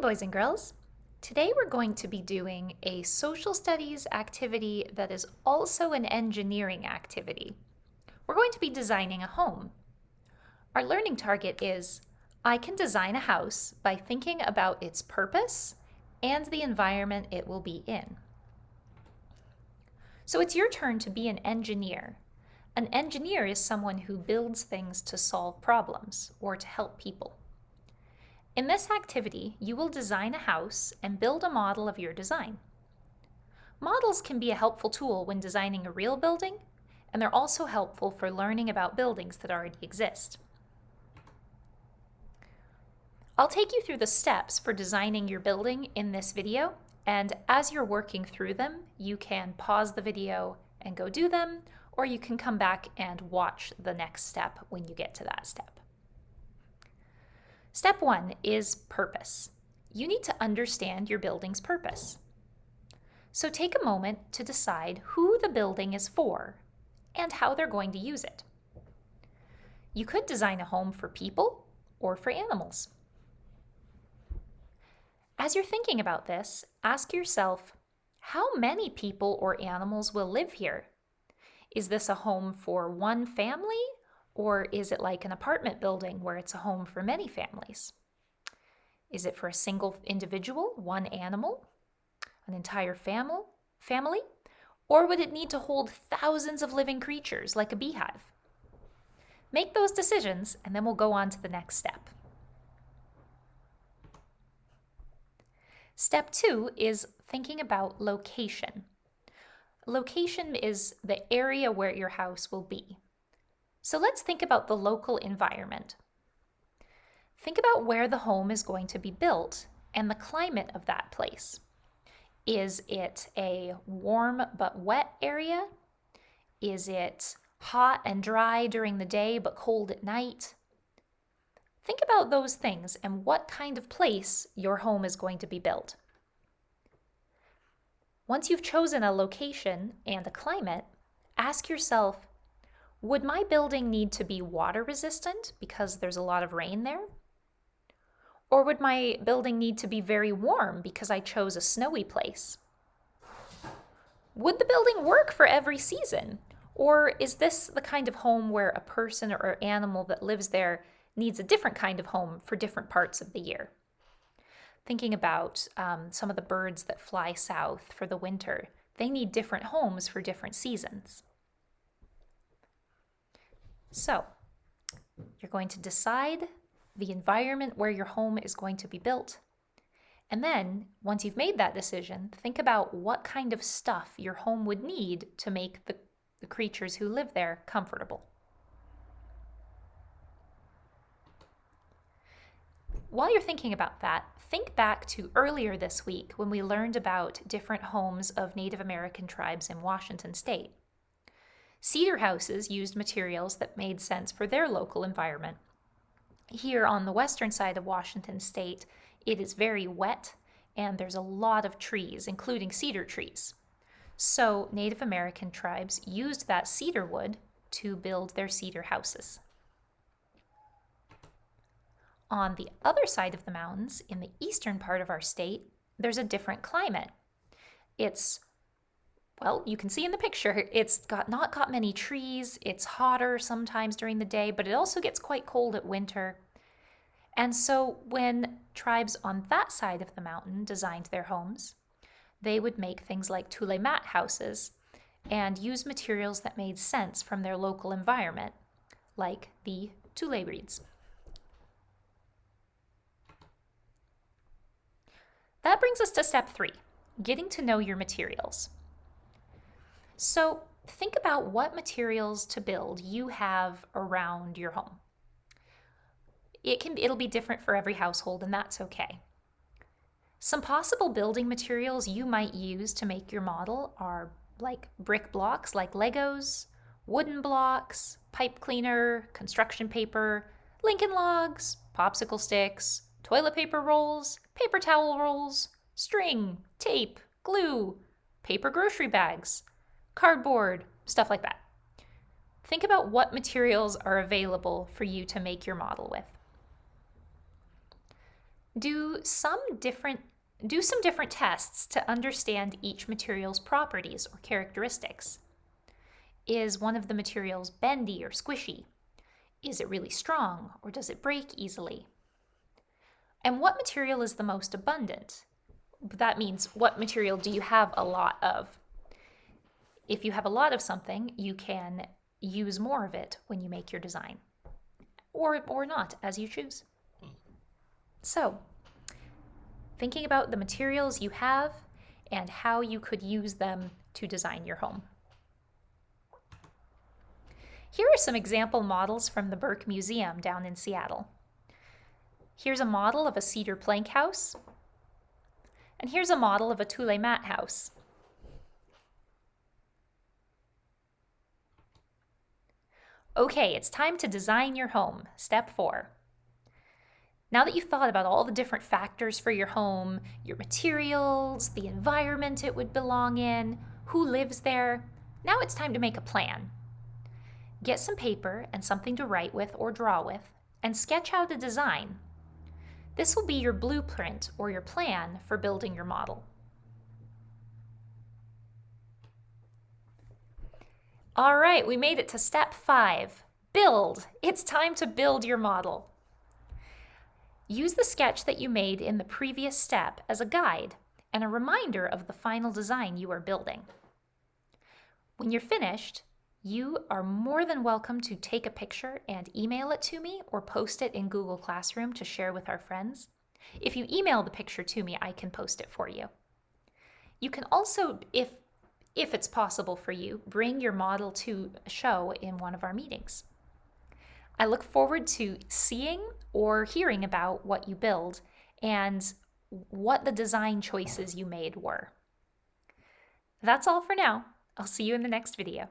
boys and girls. Today we're going to be doing a social studies activity that is also an engineering activity. We're going to be designing a home. Our learning target is, I can design a house by thinking about its purpose and the environment it will be in. So it's your turn to be an engineer. An engineer is someone who builds things to solve problems or to help people. In this activity, you will design a house and build a model of your design. Models can be a helpful tool when designing a real building, and they're also helpful for learning about buildings that already exist. I'll take you through the steps for designing your building in this video, and as you're working through them, you can pause the video and go do them, or you can come back and watch the next step when you get to that step. Step 1 is purpose. You need to understand your building's purpose. So take a moment to decide who the building is for and how they're going to use it. You could design a home for people or for animals. As you're thinking about this, ask yourself, how many people or animals will live here? Is this a home for one family? Or is it like an apartment building where it's a home for many families? Is it for a single individual, one animal, an entire family? Or would it need to hold thousands of living creatures like a beehive? Make those decisions and then we'll go on to the next step. Step 2 is thinking about location. Location is the area where your house will be. So let's think about the local environment. Think about where the home is going to be built and the climate of that place. Is it a warm but wet area? Is it hot and dry during the day but cold at night? Think about those things and what kind of place your home is going to be built. Once you've chosen a location and a climate, ask yourself, would my building need to be water resistant because there's a lot of rain there? Or would my building need to be very warm because I chose a snowy place? Would the building work for every season? Or is this the kind of home where a person or animal that lives there needs a different kind of home for different parts of the year? Thinking about some of the birds that fly south for the winter, they need different homes for different seasons. So, you're going to decide the environment where your home is going to be built. And then, once you've made that decision, think about what kind of stuff your home would need to make the creatures who live there comfortable. While you're thinking about that, think back to earlier this week when we learned about different homes of Native American tribes in Washington State. Cedar houses used materials that made sense for their local environment. Here on the western side of Washington State, it is very wet and there's a lot of trees, including cedar trees. So Native American tribes used that cedar wood to build their cedar houses. On the other side of the mountains, in the eastern part of our state, there's a different climate. Well, you can see in the picture, it's not got many trees, it's hotter sometimes during the day, but it also gets quite cold at winter. And so when tribes on that side of the mountain designed their homes, they would make things like tule mat houses and use materials that made sense from their local environment, like the tule reeds. That brings us to step 3, getting to know your materials. So think about what materials to build you have around your home. It'll be different for every household, and that's okay. Some possible building materials you might use to make your model are like brick blocks like Legos, wooden blocks, pipe cleaner, construction paper, Lincoln logs, popsicle sticks, toilet paper rolls, paper towel rolls, string, tape, glue, paper grocery bags, cardboard, stuff like that. Think about what materials are available for you to make your model with. Do some different tests to understand each material's properties or characteristics. Is one of the materials bendy or squishy? Is it really strong, or does it break easily? And what material is the most abundant? That means, what material do you have a lot of? If you have a lot of something, you can use more of it when you make your design, or not, as you choose. So, thinking about the materials you have and how you could use them to design your home. Here are some example models from the Burke Museum down in Seattle. Here's a model of a cedar plank house, and here's a model of a Thule mat house. Okay, it's time to design your home. Step 4. Now that you've thought about all the different factors for your home, your materials, the environment it would belong in, who lives there, now it's time to make a plan. Get some paper and something to write with or draw with, and sketch out a design. This will be your blueprint or your plan for building your model. All right, we made it to step 5. Build. It's time to build your model. Use the sketch that you made in the previous step as a guide and a reminder of the final design you are building. When you're finished, you are more than welcome to take a picture and email it to me or post it in Google Classroom to share with our friends. If you email the picture to me, I can post it for you. You can also, if it's possible for you, bring your model to a show in one of our meetings. I look forward to seeing or hearing about what you build and what the design choices you made were. That's all for now. I'll see you in the next video.